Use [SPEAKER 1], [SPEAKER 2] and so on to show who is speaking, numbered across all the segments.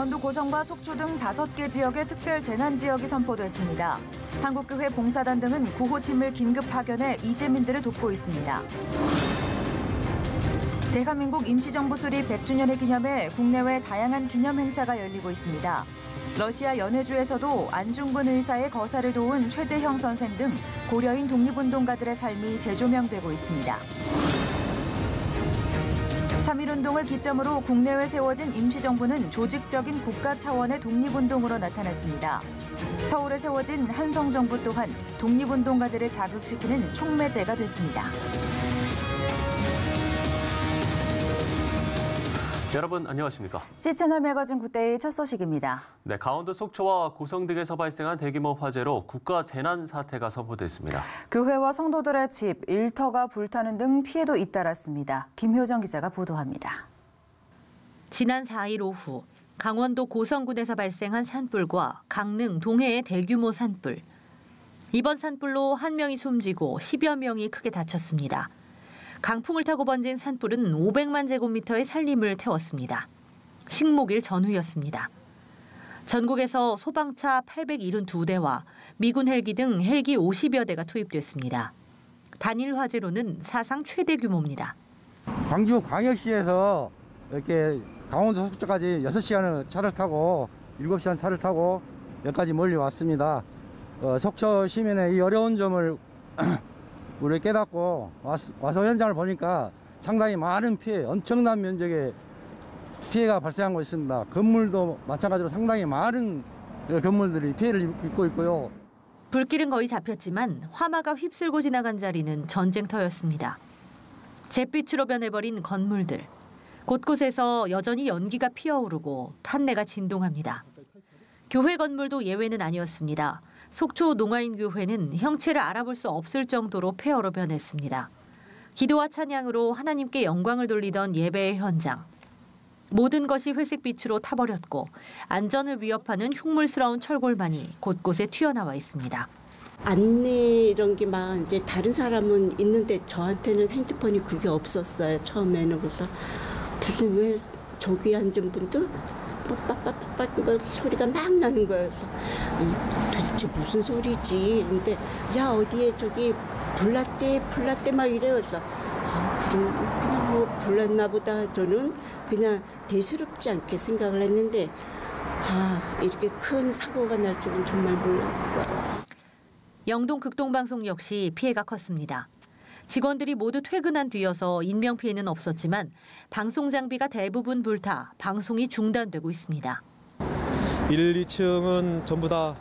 [SPEAKER 1] 강원도 고성과 속초 등 5개 지역에 특별 재난 지역이 선포됐습니다. 한국교회 봉사단 등은 구호팀을 긴급 파견해 이재민들을 돕고 있습니다. 대한민국 임시정부 수립 100주년을 기념해 국내외 다양한 기념 행사가 열리고 있습니다. 러시아 연해주에서도 안중근 의사의 거사를 도운 최재형 선생 등 고려인 독립운동가들의 삶이 재조명되고 있습니다. 3.1운동을 기점으로 국내외 세워진 임시정부는 조직적인 국가 차원의 독립운동으로 나타났습니다. 서울에 세워진 한성정부 또한 독립운동가들을 자극시키는 촉매제가 됐습니다.
[SPEAKER 2] 여러분 안녕하십니까?
[SPEAKER 1] C채널 매거진 굿데이 첫 소식입니다.
[SPEAKER 2] 네, 강원도 속초와 고성 등에서 발생한 대규모 화재로 국가 재난 사태가 선포됐습니다.
[SPEAKER 1] 교회와 성도들의 집, 일터가 불타는 등 피해도 잇따랐습니다. 김효정 기자가 보도합니다.
[SPEAKER 3] 지난 4일 오후 강원도 고성군에서 발생한 산불과 강릉, 동해의 대규모 산불. 이번 산불로 1명이 숨지고 10여 명이 크게 다쳤습니다. 강풍을 타고 번진 산불은 500만 제곱미터의 산림을 태웠습니다. 식목일 전후였습니다. 전국에서 소방차 872대와 미군 헬기 등 헬기 50여 대가 투입됐습니다. 단일 화재로는 사상 최대 규모입니다.
[SPEAKER 4] 광주광역시에서 이렇게 강원도 속초까지 6시간을 차를 타고 7시간 차를 타고 여기까지 멀리 왔습니다. 속초 시민의 이 어려운 점을 우리 깨닫고 와서 현장을 보니까 상당히 많은 피해, 엄청난 면적의 피해가 발생하고 있습니다. 건물도 마찬가지로 상당히 많은 건물들이 피해를 입고 있고요.
[SPEAKER 3] 불길은 거의 잡혔지만 화마가 휩쓸고 지나간 자리는 전쟁터였습니다. 잿빛으로 변해버린 건물들. 곳곳에서 여전히 연기가 피어오르고 탄내가 진동합니다. 교회 건물도 예외는 아니었습니다. 속초 농아인교회는 형체를 알아볼 수 없을 정도로 폐허로 변했습니다. 기도와 찬양으로 하나님께 영광을 돌리던 예배의 현장. 모든 것이 회색빛으로 타버렸고 안전을 위협하는 흉물스러운 철골만이 곳곳에 튀어나와 있습니다.
[SPEAKER 5] 안내 이런 게 막 이제 다른 사람은 있는데 저한테는 핸드폰이 그게 없었어요. 처음에는. 그래서 무슨 왜 저기 앉은 분들 빡빡빡빡 소리가 막 나는 거예요. 그래서 도대체 무슨 소리지? 근데 야 어디에 저기 불났대 막 이래요. 그래서 그냥 뭐 불났나 보다. 저는 그냥 대수롭지 않게 생각을 했는데 이렇게 큰 사고가 날 줄은 정말 몰랐어요.
[SPEAKER 3] 영동 극동방송 역시 피해가 컸습니다. 직원들이 모두 퇴근한 뒤여서 인명피해는 없었지만 방송 장비가 대부분 불타 방송이 중단되고 있습니다.
[SPEAKER 6] 1, 2층은 전부 다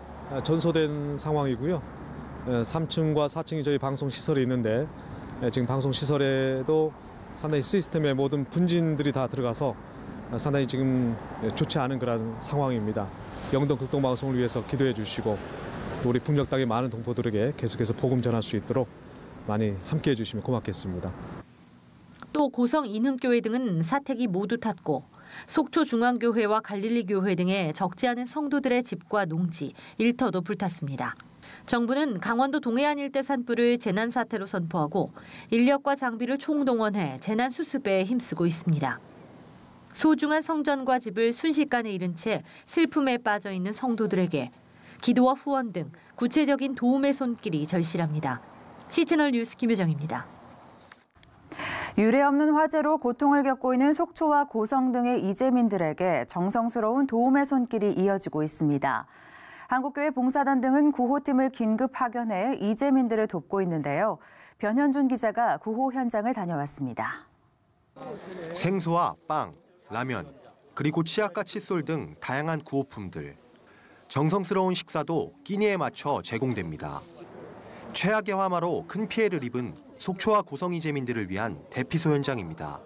[SPEAKER 6] 전소된 상황이고요. 3층과 4층이 저희 방송 시설이 있는데 지금 방송 시설에도 상당히 시스템에 모든 분진들이 다 들어가서 상당히 지금 좋지 않은 그런 상황입니다. 영동 극동방송을 위해서 기도해 주시고 또 우리 풍력당의 많은 동포들에게 계속해서 복음 전할 수 있도록 많이 함께해 주시면 고맙겠습니다.
[SPEAKER 3] 또 고성 인흥교회 등은 사택이 모두 탔고 속초중앙교회와 갈릴리교회 등의 적지 않은 성도들의 집과 농지, 일터도 불탔습니다. 정부는 강원도 동해안 일대 산불을 재난사태로 선포하고 인력과 장비를 총동원해 재난수습에 힘쓰고 있습니다. 소중한 성전과 집을 순식간에 잃은 채 슬픔에 빠져 있는 성도들에게 기도와 후원 등 구체적인 도움의 손길이 절실합니다. C채널 뉴스 김효정입니다.
[SPEAKER 1] 유례없는 화재로 고통을 겪고 있는 속초와 고성 등의 이재민들에게 정성스러운 도움의 손길이 이어지고 있습니다. 한국교회 봉사단 등은 구호팀을 긴급 파견해 이재민들을 돕고 있는데요. 변현준 기자가 구호 현장을 다녀왔습니다.
[SPEAKER 7] 생수와 빵, 라면, 그리고 치약과 칫솔 등 다양한 구호품들. 정성스러운 식사도 끼니에 맞춰 제공됩니다. 최악의 화마로 큰 피해를 입은 속초와 고성 이재민들을 위한 대피소 현장입니다.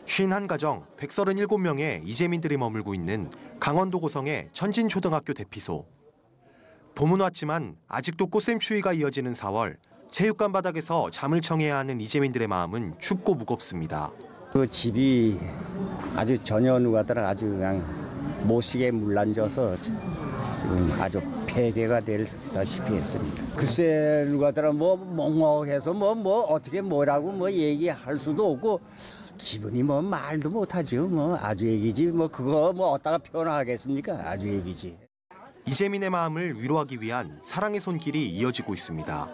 [SPEAKER 7] 51가정 137명의 이재민들이 머물고 있는 강원도 고성의 천진초등학교 대피소. 봄은 왔지만 아직도 꽃샘추위가 이어지는 4월, 체육관 바닥에서 잠을 청해야 하는 이재민들의 마음은 춥고 무겁습니다.
[SPEAKER 8] 그 집이 아주 전혀 누가더라 아주 그냥 못시게 물난져서 지금 아주 폐괴가 되다시피 했습니다. 글쎄 누가더라 뭐 멍멍해서 뭐 어떻게 뭐라고 뭐 얘기할 수도 없고 기분이 뭐 말도 못하죠. 뭐 아주 얘기지. 뭐 그거 뭐 어디다가 표현하겠습니까? 아주 얘기지.
[SPEAKER 7] 이재민의 마음을 위로하기 위한 사랑의 손길이 이어지고 있습니다.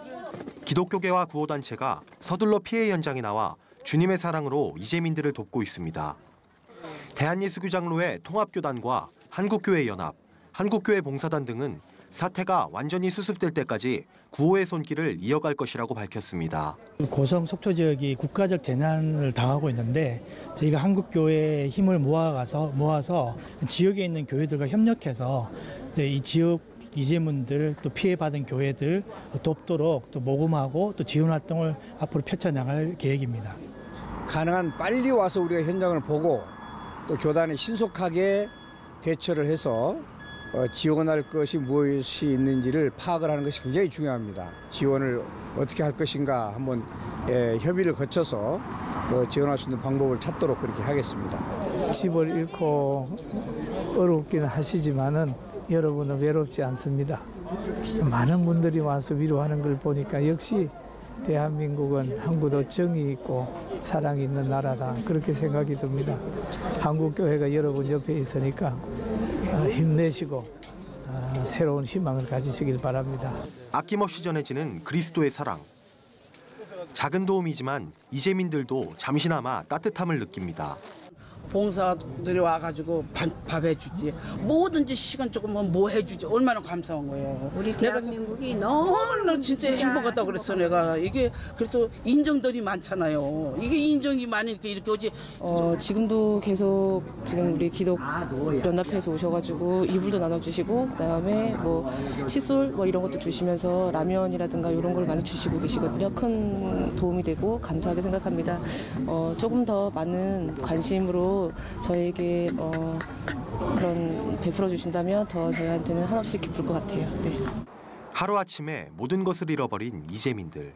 [SPEAKER 7] 기독교계와 구호단체가 서둘러 피해 현장에 나와 주님의 사랑으로 이재민들을 돕고 있습니다. 대한예수교장로회 통합교단과 한국교회연합, 한국교회 봉사단 등은 사태가 완전히 수습될 때까지 구호의 손길을 이어갈 것이라고 밝혔습니다.
[SPEAKER 9] 고성 속초 지역이 국가적 재난을 당하고 있는데 저희가 한국교회의 힘을 모아서 지역에 있는 교회들과 협력해서 이 지역 이재민들 또 피해받은 교회들 돕도록 또 모금하고 또 지원 활동을 앞으로 펼쳐나갈 계획입니다.
[SPEAKER 10] 가능한 빨리 와서 우리가 현장을 보고 또 교단이 신속하게 대처를 해서 지원할 것이 무엇이 있는지를 파악을 하는 것이 굉장히 중요합니다. 지원을 어떻게 할 것인가 한번 협의를 거쳐서 지원할 수 있는 방법을 찾도록 그렇게 하겠습니다.
[SPEAKER 9] 집을 잃고 어렵긴 하시지만은 여러분은 외롭지 않습니다. 많은 분들이 와서 위로하는 걸 보니까 역시 대한민국은 한국도 정이 있고 사랑이 있는 나라다 그렇게 생각이 듭니다. 한국교회가 여러분 옆에 있으니까 힘내시고 새로운 희망을 가지시길 바랍니다.
[SPEAKER 7] 아낌없이 전해지는 그리스도의 사랑. 작은 도움이지만 이재민들도 잠시나마 따뜻함을 느낍니다.
[SPEAKER 11] 봉사들이 와가지고 밥 해주지, 뭐든지 시간 조금만 뭐 해주지, 얼마나 감사한 거예요.
[SPEAKER 5] 우리 대한민국이 너무
[SPEAKER 11] 진짜 행복하다 그랬어 내가. 이게 그래도 인정들이 많잖아요. 이게 인정이 많이 이렇게 오지.
[SPEAKER 12] 지금도 계속 지금 우리 기독 연합회에서 오셔가지고 이불도 나눠주시고 그다음에 뭐 칫솔 뭐 이런 것도 주시면서 라면이라든가 이런 걸 많이 주시고 계시거든요. 큰 도움이 되고 감사하게 생각합니다. 조금 더 많은 관심으로 저에게 그런 베풀어 주신다면 더 저희한테는 한없이 기쁠 것 같아요. 네.
[SPEAKER 7] 하루아침에 모든 것을 잃어버린 이재민들.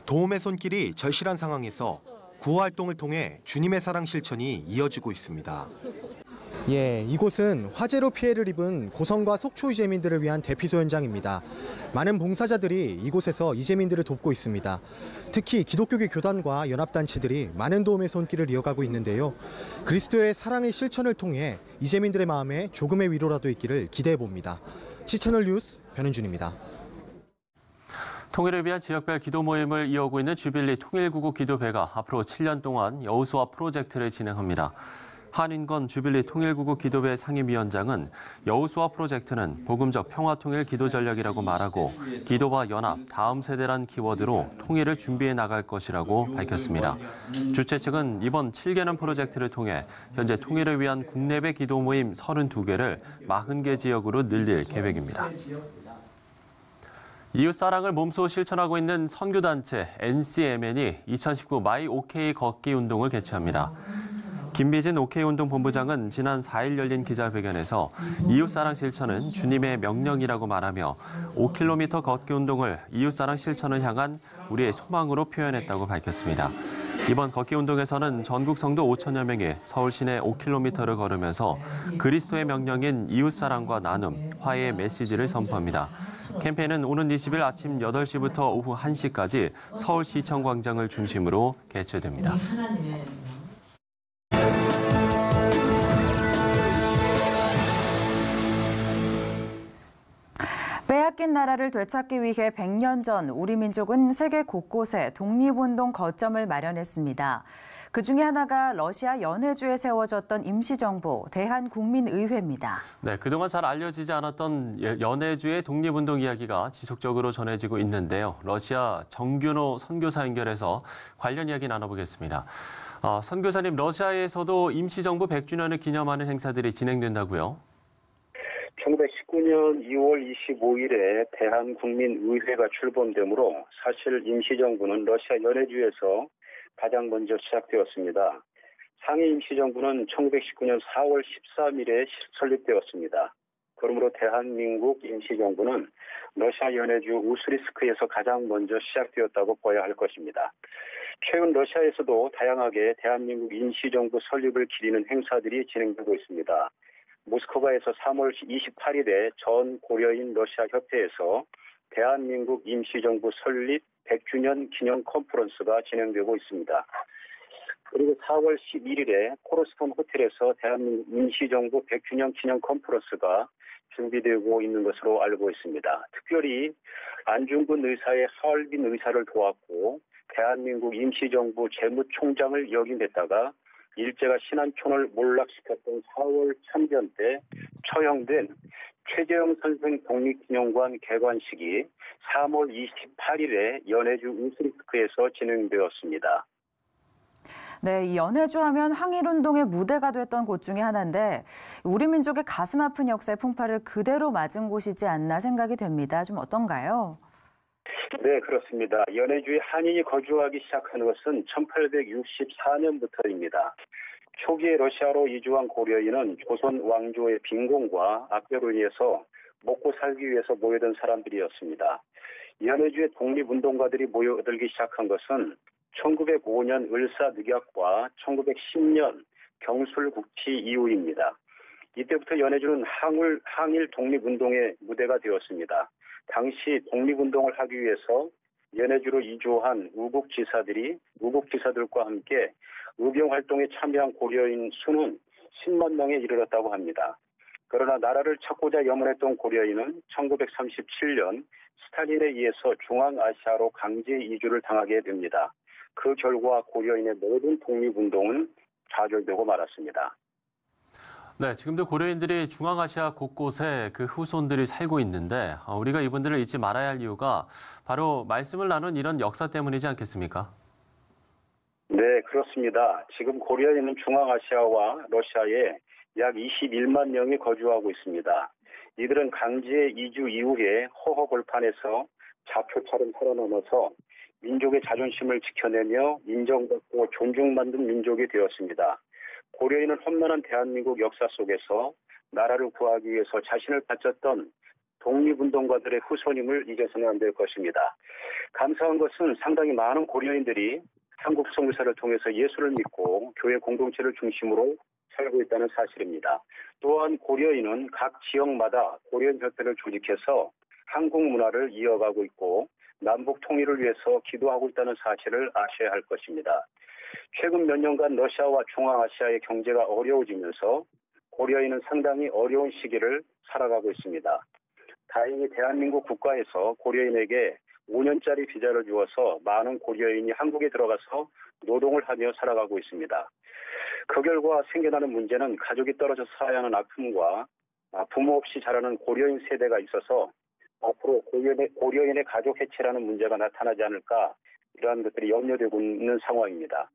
[SPEAKER 7] 도움의 손길이 절실한 상황에서 구호활동을 통해 주님의 사랑 실천이 이어지고 있습니다.
[SPEAKER 13] 예, 이곳은 화재로 피해를 입은 고성과 속초 이재민들을 위한 대피소 현장입니다. 많은 봉사자들이 이곳에서 이재민들을 돕고 있습니다. 특히 기독교계 교단과 연합단체들이 많은 도움의 손길을 이어가고 있는데요. 그리스도의 사랑의 실천을 통해 이재민들의 마음에 조금의 위로라도 있기를 기대해 봅니다. 시채널 뉴스 변은준입니다.
[SPEAKER 2] 통일을 위한 지역별 기도 모임을 이어오고 있는 주빌리 통일구국 기도회가 앞으로 7년 동안 여호수아 프로젝트를 진행합니다. 한인건 주빌리 통일구국 기도회 상임위원장은 여호수아 프로젝트는 복음적 평화통일 기도전략이라고 말하고 기도와 연합, 다음 세대란 키워드로 통일을 준비해 나갈 것이라고 밝혔습니다. 주최 측은 이번 7개년 프로젝트를 통해 현재 통일을 위한 국내외 기도 모임 32개를 40개 지역으로 늘릴 계획입니다. 이웃사랑을 몸소 실천하고 있는 선교단체 NCMN이 2019 마이 OK 걷기 운동을 개최합니다. 김미진 OK 운동 본부장은 지난 4일 열린 기자회견에서 이웃사랑 실천은 주님의 명령이라고 말하며 5km 걷기 운동을 이웃사랑 실천을 향한 우리의 소망으로 표현했다고 밝혔습니다. 이번 걷기 운동에서는 전국 성도 5천여 명이 서울 시내 5km를 걸으면서 그리스도의 명령인 이웃사랑과 나눔, 화해의 메시지를 선포합니다. 캠페인은 오는 20일 아침 8시부터 오후 1시까지 서울시청 광장을 중심으로 개최됩니다.
[SPEAKER 1] 빼앗긴 나라를 되찾기 위해 100년 전 우리 민족은 세계 곳곳에 독립운동 거점을 마련했습니다. 그중에 하나가 러시아 연해주에 세워졌던 임시정부 대한국민의회입니다.
[SPEAKER 2] 네, 그동안 잘 알려지지 않았던 연해주의 독립운동 이야기가 지속적으로 전해지고 있는데요. 러시아 정균호 선교사 연결해서 관련 이야기 나눠보겠습니다. 선교사님, 러시아에서도 임시정부 100주년을 기념하는 행사들이 진행된다고요?
[SPEAKER 14] 1919년 2월 25일에 대한국민의회가 출범되므로 사실 임시정부는 러시아 연해주에서 가장 먼저 시작되었습니다. 상해 임시정부는 1919년 4월 13일에 설립되었습니다. 그러므로 대한민국 임시정부는 러시아 연해주 우스리스크에서 가장 먼저 시작되었다고 봐야 할 것입니다. 최근 러시아에서도 다양하게 대한민국 임시정부 설립을 기리는 행사들이 진행되고 있습니다. 모스크바에서 3월 28일에 전 고려인 러시아 협회에서 대한민국 임시정부 설립 100주년 기념 컨퍼런스가 진행되고 있습니다. 그리고 4월 11일에 코르스폰 호텔에서 대한민국 임시정부 100주년 기념 컨퍼런스가 준비되고 있는 것으로 알고 있습니다. 특별히 안중근 의사의 하얼빈 의사를 도왔고 대한민국 임시정부 재무총장을 역임했다가 일제가 신안촌을 몰락시켰던 4월 참전 때 처형된 최재형 선생 독립기념관 개관식이 3월 28일에 연해주 우스리스크에서 진행되었습니다.
[SPEAKER 1] 네, 이 연해주 하면 항일운동의 무대가 됐던 곳 중에 하나인데 우리 민족의 가슴 아픈 역사의 풍파를 그대로 맞은 곳이지 않나 생각이 됩니다. 좀 어떤가요?
[SPEAKER 14] 네, 그렇습니다. 연해주에 한인이 거주하기 시작한 것은 1864년부터입니다. 초기에 러시아로 이주한 고려인은 조선 왕조의 빈곤과 악배로 인해서 먹고 살기 위해서 모여든 사람들이었습니다. 연해주의 독립운동가들이 모여들기 시작한 것은 1905년 을사늑약과 1910년 경술국치 이후입니다. 이때부터 연해주는 항일 독립운동의 무대가 되었습니다. 당시 독립운동을 하기 위해서 연해주로 이주한 우국지사들과 함께 의병활동에 참여한 고려인 수는 10만 명에 이르렀다고 합니다. 그러나 나라를 찾고자 염원했던 고려인은 1937년 스탈린에 의해서 중앙아시아로 강제 이주를 당하게 됩니다. 그 결과 고려인의 모든 독립운동은 좌절되고 말았습니다.
[SPEAKER 2] 네, 지금도 고려인들이 중앙아시아 곳곳에 그 후손들이 살고 있는데 우리가 이분들을 잊지 말아야 할 이유가 바로 말씀을 나눈 이런 역사 때문이지 않겠습니까?
[SPEAKER 14] 네, 그렇습니다. 지금 고려인은 중앙아시아와 러시아에 약 21만 명이 거주하고 있습니다. 이들은 강제 이주 이후에 허허벌판에서 자표처럼 살아남아서 민족의 자존심을 지켜내며 인정받고 존중받는 민족이 되었습니다. 고려인은 험난한 대한민국 역사 속에서 나라를 구하기 위해서 자신을 바쳤던 독립운동가들의 후손임을 잊어서는 안 될 것입니다. 감사한 것은 상당히 많은 고려인들이 한국 선교사를 통해서 예수를 믿고 교회 공동체를 중심으로 살고 있다는 사실입니다. 또한 고려인은 각 지역마다 고려인 협회를 조직해서 한국 문화를 이어가고 있고 남북 통일을 위해서 기도하고 있다는 사실을 아셔야 할 것입니다. 최근 몇 년간 러시아와 중앙아시아의 경제가 어려워지면서 고려인은 상당히 어려운 시기를 살아가고 있습니다. 다행히 대한민국 국가에서 고려인에게 5년짜리 비자를 주어서 많은 고려인이 한국에 들어가서 노동을 하며 살아가고 있습니다. 그 결과 생겨나는 문제는 가족이 떨어져 살아야 하는 아픔과 부모 없이 자라는 고려인 세대가 있어서 앞으로 고려인의 가족 해체라는 문제가 나타나지 않을까 이러한 것들이 염려되고 있는 상황입니다.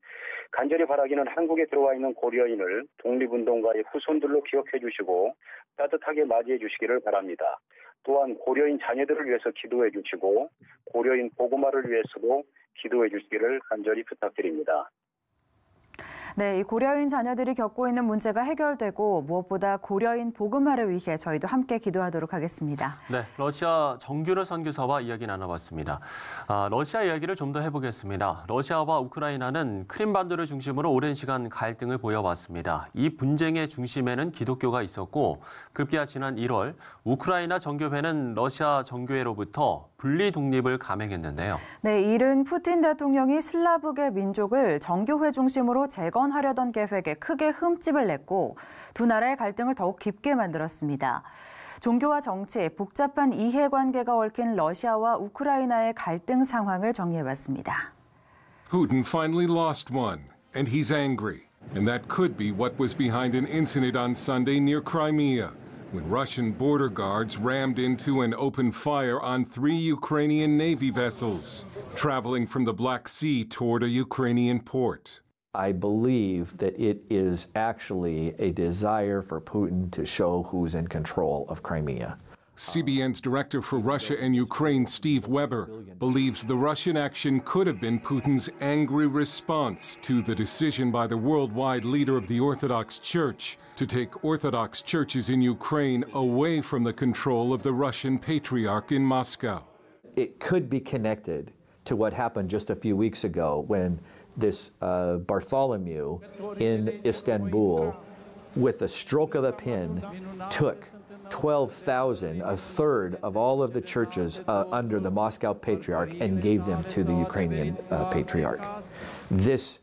[SPEAKER 14] 간절히 바라기는 한국에 들어와 있는 고려인을 독립운동가의 후손들로 기억해 주시고 따뜻하게 맞이해 주시기를 바랍니다. 또한 고려인 자녀들을 위해서 기도해 주시고 고려인 복음화를 위해서도 기도해 주시기를 간절히 부탁드립니다.
[SPEAKER 1] 네, 이 고려인 자녀들이 겪고 있는 문제가 해결되고 무엇보다 고려인 복음화를 위해 저희도 함께 기도하도록 하겠습니다.
[SPEAKER 2] 네, 러시아 정규로 선교사와 이야기 나눠봤습니다. 러시아 이야기를 좀 더 해보겠습니다. 러시아와 우크라이나는 크림반도를 중심으로 오랜 시간 갈등을 보여왔습니다. 이 분쟁의 중심에는 기독교가 있었고 급기야 지난 1월 우크라이나 정교회는 러시아 정교회로부터 분리 독립을 감행했는데요.
[SPEAKER 1] 네, 이른 푸틴 대통령이 슬라브계 민족을 정교회 중심으로 재건하려던 계획에 크게 흠집을 냈고 두 나라의 갈등을 더욱 깊게 만들었습니다. 종교와 정치, 복잡한 이해관계가 얽힌 러시아와 우크라이나의 갈등 상황을 정리해봤습니다.
[SPEAKER 15] Putin finally lost one, and he's angry. And that could be what was behind an incident on Sunday near Crimea, when Russian border guards rammed into and opened fire on 3 Ukrainian Navy vessels traveling from the Black Sea toward a Ukrainian port.
[SPEAKER 16] I believe that it is actually a desire for Putin to show who's in control of Crimea.
[SPEAKER 15] CBN's director for Russia and Ukraine, Steve Weber, believes the Russian action could have been Putin's angry response to the decision by the worldwide leader of the Orthodox Church to take Orthodox churches in Ukraine away from the control of the Russian Patriarch in Moscow.
[SPEAKER 16] It could be connected to what happened just a few weeks ago when this Bartholomew in Istanbul, with a stroke of the pen, took 12,000, a third of all of the churches under the Moscow Patriarch, and gave them to the Ukrainian Patriarch. This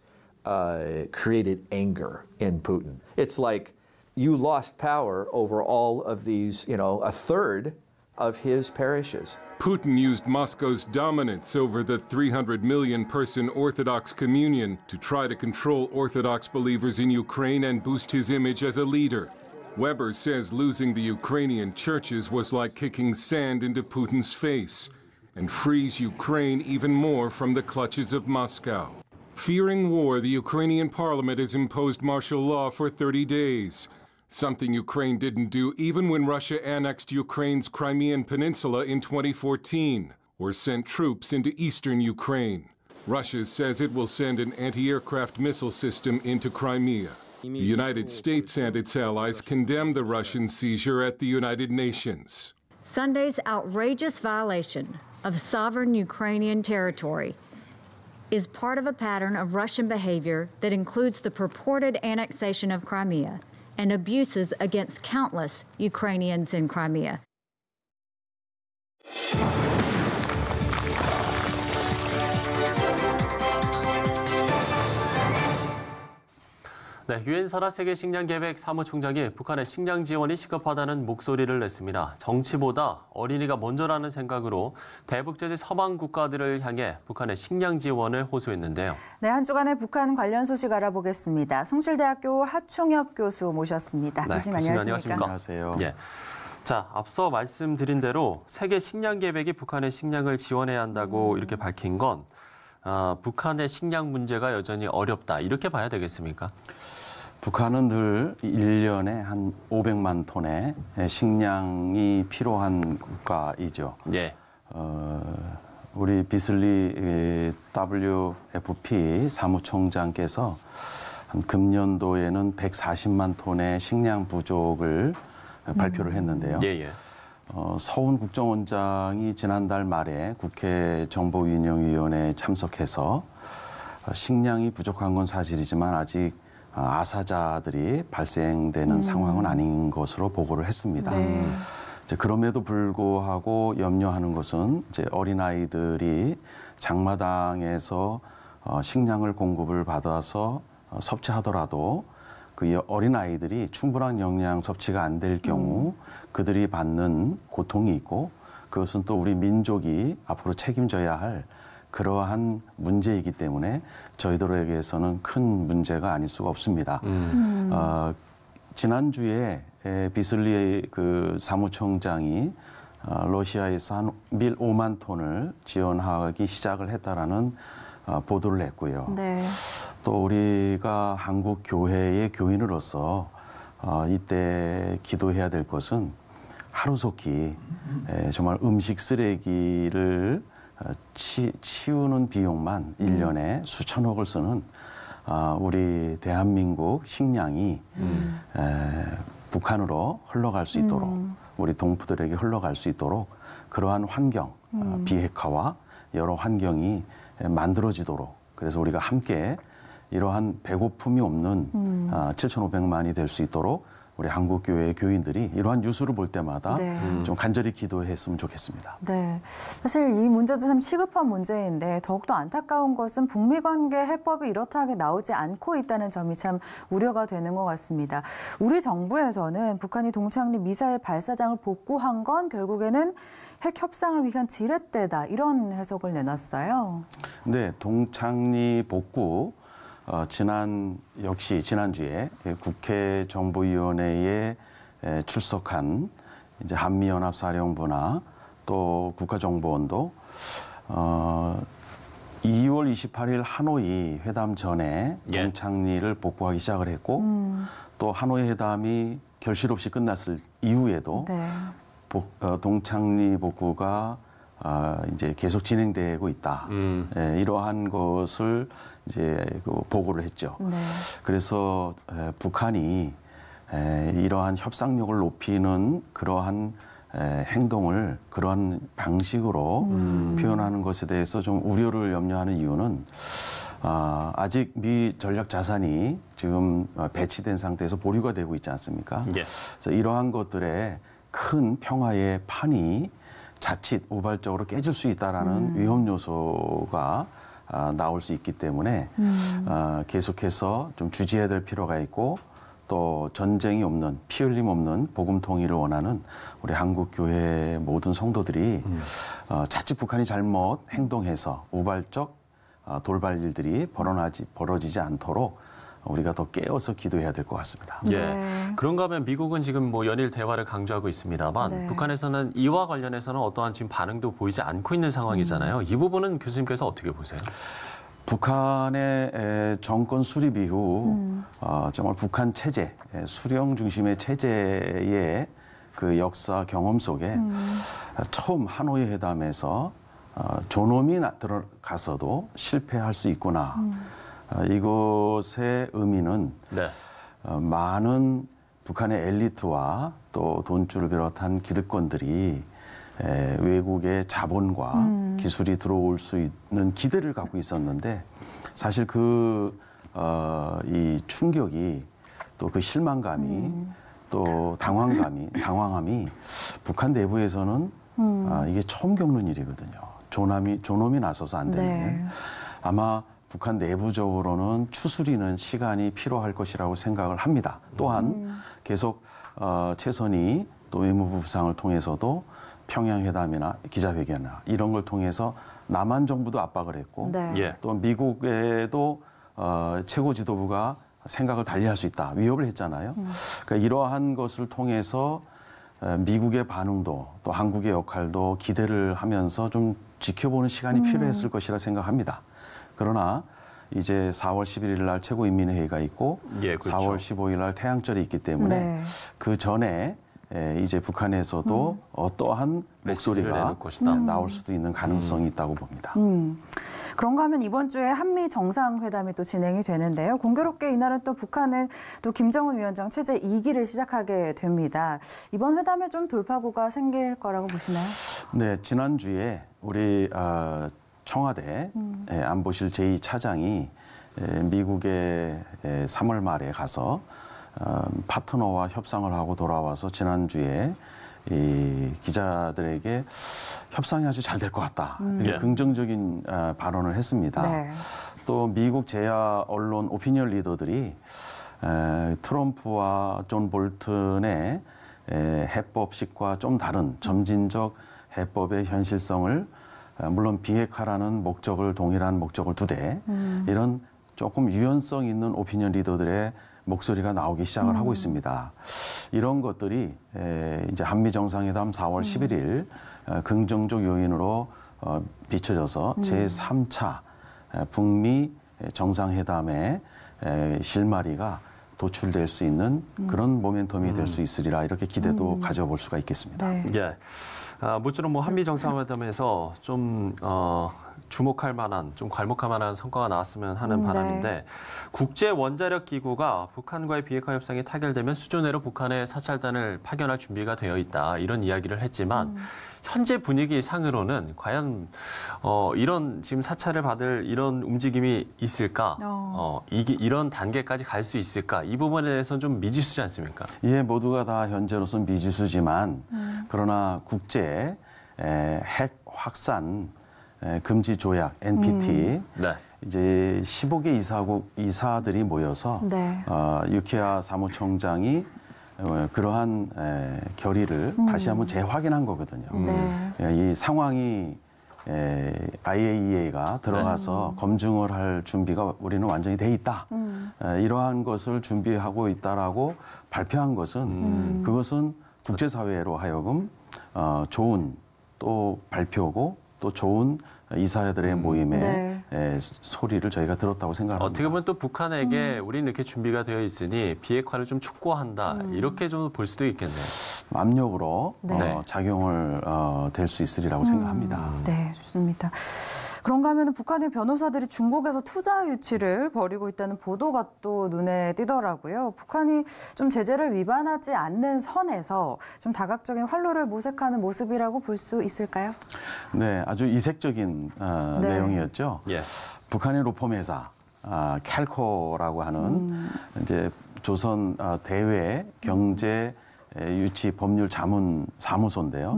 [SPEAKER 16] created anger in Putin. It's like you lost power over all of these, a third of his parishes.
[SPEAKER 15] Putin used Moscow's dominance over the 300 million person Orthodox communion to try to control Orthodox believers in Ukraine and boost his image as a leader. Weber says losing the Ukrainian churches was like kicking sand into Putin's face and frees Ukraine even more from the clutches of Moscow. Fearing war, the Ukrainian parliament has imposed martial law for 30 days, something Ukraine didn't do even when Russia annexed Ukraine's Crimean Peninsula in 2014 or sent troops into eastern Ukraine. Russia says it will send an anti-aircraft missile system into Crimea. The United States and its allies condemned the Russian seizure at the United Nations.
[SPEAKER 17] Sunday's outrageous violation of sovereign Ukrainian territory is part of a pattern of Russian behavior that includes the purported annexation of Crimea and abuses against countless Ukrainians in Crimea.
[SPEAKER 2] 네, 유엔 산하 세계 식량 계획 사무총장이 북한의 식량 지원이 시급하다는 목소리를 냈습니다. 정치보다 어린이가 먼저라는 생각으로 대북제재 서방 국가들을 향해 북한의 식량 지원을 호소했는데요.
[SPEAKER 1] 네, 한 주간의 북한 관련 소식 알아보겠습니다. 숭실대학교 하충엽 교수 모셨습니다.
[SPEAKER 2] 네,
[SPEAKER 1] 교수님 안녕하십니까?
[SPEAKER 18] 안녕하세요.
[SPEAKER 2] 예. 자, 앞서 말씀드린 대로 세계 식량 계획이 북한의 식량을 지원해야 한다고 이렇게 밝힌 건 북한의 식량 문제가 여전히 어렵다 이렇게 봐야 되겠습니까?
[SPEAKER 18] 북한은 늘 1년에 한 500만 톤의 식량이 필요한 국가이죠.
[SPEAKER 2] 예.
[SPEAKER 18] 우리 비슬리 WFP 사무총장께서 한 금년도에는 140만 톤의 식량 부족을 발표를 했는데요.
[SPEAKER 2] 예.
[SPEAKER 18] 서훈 국정원장이 지난달 말에 국회 정보운영위원회에 참석해서 식량이 부족한 건 사실이지만 아직 아사자들이 발생되는 상황은 아닌 것으로 보고를 했습니다.
[SPEAKER 1] 네.
[SPEAKER 18] 이제 그럼에도 불구하고 염려하는 것은 이제 어린아이들이 장마당에서 식량을 공급을 받아서 섭취하더라도 그 어린아이들이 충분한 영양 섭취가 안 될 경우 그들이 받는 고통이 있고 그것은 또 우리 민족이 앞으로 책임져야 할 그러한 문제이기 때문에 저희들에게서는 큰 문제가 아닐 수가 없습니다. 지난주에 비슬리 그 사무총장이 러시아에서 한 밀 5만 톤을 지원하기 시작을 했다라는 보도를 했고요.
[SPEAKER 1] 네.
[SPEAKER 18] 또 우리가 한국 교회의 교인으로서 이때 기도해야 될 것은 하루속히 정말 음식 쓰레기를 치우는 비용만 1년에 수천억을 쓰는 우리 대한민국 식량이 북한으로 흘러갈 수 있도록 우리 동포들에게 흘러갈 수 있도록 그러한 환경, 비핵화와 여러 환경이 만들어지도록 그래서 우리가 함께 이러한 배고픔이 없는 7,500만이 될 수 있도록 우리 한국교회의 교인들이 이러한 뉴스를 볼 때마다 좀 간절히 기도했으면 좋겠습니다.
[SPEAKER 1] 네, 사실 이 문제도 참 시급한 문제인데 더욱더 안타까운 것은 북미 관계 해법이 이렇다하게 나오지 않고 있다는 점이 참 우려가 되는 것 같습니다. 우리 정부에서는 북한이 동창리 미사일 발사장을 복구한 건 결국에는 핵 협상을 위한 지렛대다 이런 해석을 내놨어요.
[SPEAKER 18] 네, 동창리 복구 지난주에 국회 정보위원회에 출석한 이제 한미연합사령부나 또 국가정보원도 2월 28일 하노이 회담 전에 동창리를 복구하기 시작을 했고 또 하노이 회담이 결실 없이 끝났을 이후에도 동창리 복구가 이제 계속 진행되고 있다. 이러한 것을 이제 보고를 했죠.
[SPEAKER 1] 네.
[SPEAKER 18] 그래서 북한이 이러한 협상력을 높이는 그러한 행동을 그러한 방식으로 표현하는 것에 대해서 좀 우려를 염려하는 이유는 아직 미 전략 자산이 지금 배치된 상태에서 보류가 되고 있지 않습니까? 그래서 이러한 것들의 큰 평화의 판이 자칫 우발적으로 깨질 수 있다라는 위험 요소가 나올 수 있기 때문에 계속해서 좀 주지해야 될 필요가 있고 또 전쟁이 없는 피 흘림 없는 복음 통일을 원하는 우리 한국 교회 모든 성도들이 자칫 북한이 잘못 행동해서 우발적 돌발 일들이 벌어지지 않도록 우리가 더 깨어서 기도해야 될 것 같습니다.
[SPEAKER 2] 예. 그런가 하면 미국은 지금 뭐 연일 대화를 강조하고 있습니다만 북한에서는 이와 관련해서는 어떠한 지금 반응도 보이지 않고 있는 상황이잖아요. 이 부분은 교수님께서 어떻게 보세요?
[SPEAKER 18] 북한의 정권 수립 이후 정말 북한 체제, 수령 중심의 체제의 그 역사 경험 속에 처음 하노이 회담에서 존엄이 들어가서도 실패할 수 있구나. 이것의 의미는 많은 북한의 엘리트와 또 돈줄을 비롯한 기득권들이 외국의 자본과 기술이 들어올 수 있는 기대를 갖고 있었는데 사실 이 충격이 또 그 실망감이 또 당황함이 북한 내부에서는 이게 처음 겪는 일이거든요. 존엄이 나서서 안 되는 일. 아마 북한 내부적으로는 추스리는 시간이 필요할 것이라고 생각을 합니다. 또한 계속 최선희 또 외무부 부상을 통해서도 평양회담이나 기자회견이나 이런 걸 통해서 남한 정부도 압박을 했고 또 미국에도 최고 지도부가 생각을 달리할 수 있다 위협을 했잖아요. 그러니까 이러한 것을 통해서 미국의 반응도 또 한국의 역할도 기대를 하면서 좀 지켜보는 시간이 필요했을 것이라 생각합니다. 그러나 이제 4월 11일 날 최고인민회의가 있고 4월 15일 날 태양절이 있기 때문에 그 전에 이제 북한에서도 어떠한 목소리가 나올 수도 있는 가능성이 있다고 봅니다.
[SPEAKER 1] 그런가 하면 이번 주에 한미 정상회담이 또 진행이 되는데요. 공교롭게 이날은 또 북한은 또 김정은 위원장 체제 2기를 시작하게 됩니다. 이번 회담에 좀 돌파구가 생길 거라고 보시나요?
[SPEAKER 18] 네, 지난주에 우리 청와대 안보실 제2차장이 미국에 3월 말에 가서 파트너와 협상을 하고 돌아와서 지난주에 이 기자들에게 협상이 아주 잘 될 것 같다. 이렇게 긍정적인 발언을 했습니다. 또 미국 제야 언론 오피니언 리더들이 트럼프와 존 볼튼의 해법식과 좀 다른 점진적 해법의 현실성을 물론 비핵화라는 동일한 목적을 두되 이런 조금 유연성 있는 오피니언 리더들의 목소리가 나오기 시작을 하고 있습니다. 이런 것들이 이제 한미 정상회담 4월 11일 긍정적 요인으로 비춰져서 제3차 북미 정상회담의 실마리가 도출될 수 있는 그런 모멘텀이 될 수 있으리라 이렇게 기대도 가져볼 수가 있겠습니다.
[SPEAKER 2] 예. 모쪼록 뭐 한미 정상회담에서 좀 주목할 만한, 좀 괄목할 만한 성과가 나왔으면 하는 바람인데 국제 원자력 기구가 북한과의 비핵화 협상이 타결되면 수준내로 북한의 사찰단을 파견할 준비가 되어 있다 이런 이야기를 했지만 현재 분위기 상으로는 과연 이런 지금 사찰을 받을 이런 움직임이 있을까? 이런 단계까지 갈 수 있을까? 이 부분에 대해서는 좀 미지수지 않습니까?
[SPEAKER 18] 예, 모두가 다 현재로서는 미지수지만 그러나 국제 핵 확산 금지 조약 NPT 이제 15개 이사들이 모여서 유키아 사무총장이 그러한 결의를 다시 한번 재확인한 거거든요. 이 상황이 IAEA가 들어가서 검증을 할 준비가 우리는 완전히 돼 있다. 이러한 것을 준비하고 있다라고 발표한 것은 그것은 국제사회로 하여금 좋은 또 발표고 또 좋은 이사들의 모임에 소리를 저희가 들었다고 생각합니다.
[SPEAKER 2] 어떻게 보면 또 북한에게 우리는 이렇게 준비가 되어 있으니 비핵화를 좀 촉구한다. 이렇게 좀 볼 수도 있겠네요.
[SPEAKER 18] 압력으로 작용을 될 수 있으리라고 생각합니다.
[SPEAKER 1] 네, 좋습니다. 그런가 하면 북한의 변호사들이 중국에서 투자 유치를 벌이고 있다는 보도가 또 눈에 띄더라고요. 북한이 좀 제재를 위반하지 않는 선에서 좀 다각적인 활로를 모색하는 모습이라고 볼 수 있을까요?
[SPEAKER 18] 네, 아주 이색적인 내용이었죠. 북한의 로펌 회사 캘코라고 하는 이제 조선 대외 경제 유치 법률 자문 사무소인데요.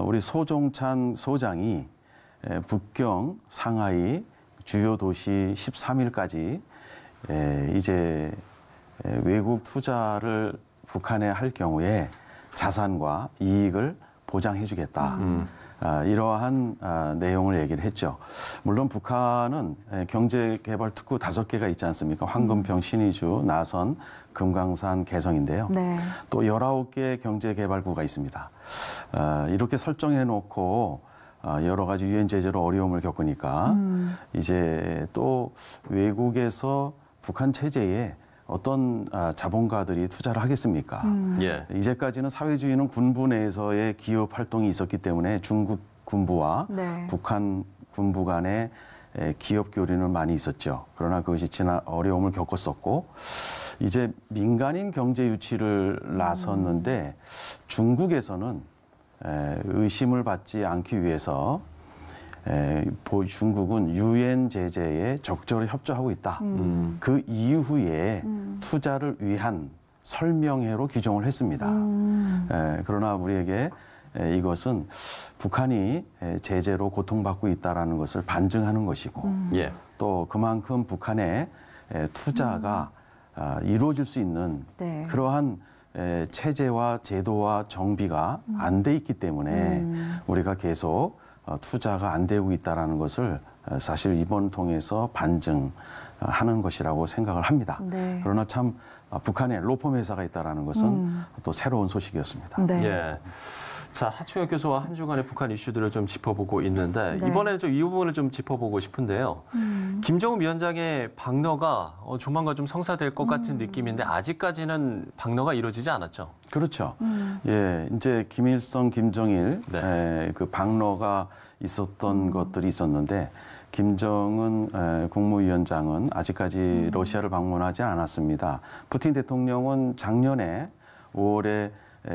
[SPEAKER 18] 우리 소종찬 소장이 북경 상하이 주요 도시 13일까지 이제 외국 투자를 북한에 할 경우에 자산과 이익을 보장해 주겠다. 이러한 내용을 얘기를 했죠. 물론 북한은 경제개발특구 5개가 있지 않습니까? 황금평, 신의주, 나선, 금강산, 개성인데요.
[SPEAKER 1] 네.
[SPEAKER 18] 또 19개 경제개발구가 있습니다. 이렇게 설정해 놓고 여러 가지 유엔 제재로 어려움을 겪으니까 이제 또 외국에서 북한 체제에 어떤 자본가들이 투자를 하겠습니까?
[SPEAKER 2] 예.
[SPEAKER 18] 이제까지는 사회주의는 군부 내에서의 기업 활동이 있었기 때문에 중국 군부와
[SPEAKER 1] 네.
[SPEAKER 18] 북한 군부 간의 기업 교류는 많이 있었죠. 그러나 그것이 지난 어려움을 겪었었고 이제 민간인 경제 유치를 나섰는데 중국에서는 의심을 받지 않기 위해서 중국은 유엔 제재에 적절히 협조하고 있다. 그 이후에 투자를 위한 설명회로 규정을 했습니다. 그러나 우리에게 이것은 북한이 제재로 고통받고 있다는 것을 반증하는 것이고
[SPEAKER 2] 예.
[SPEAKER 18] 또 그만큼 북한의 투자가 이루어질 수 있는
[SPEAKER 1] 네.
[SPEAKER 18] 그러한 체제와 제도와 정비가 안 돼 있기 때문에 우리가 계속 투자가 안 되고 있다는 것을 사실 이번 통해서 반증하는 것이라고 생각을 합니다.
[SPEAKER 1] 네.
[SPEAKER 18] 그러나 참 북한에 로펌 회사가 있다는 것은 또 새로운 소식이었습니다.
[SPEAKER 1] 네.
[SPEAKER 2] 예. 자, 하충혁 교수와 한 주간의 북한 이슈들을 좀 짚어보고 있는데
[SPEAKER 1] 네.
[SPEAKER 2] 이번에는 좀 이 부분을 좀 짚어보고 싶은데요. 김정은 위원장의 방러가 조만간 좀 성사될 것 같은 느낌인데 아직까지는 방러가 이루어지지 않았죠.
[SPEAKER 18] 그렇죠. 예, 이제 김일성, 김정일 그 방러가 있었던 것들이 있었는데 김정은 국무위원장은 아직까지 러시아를 방문하지 않았습니다. 푸틴 대통령은 작년에 5월에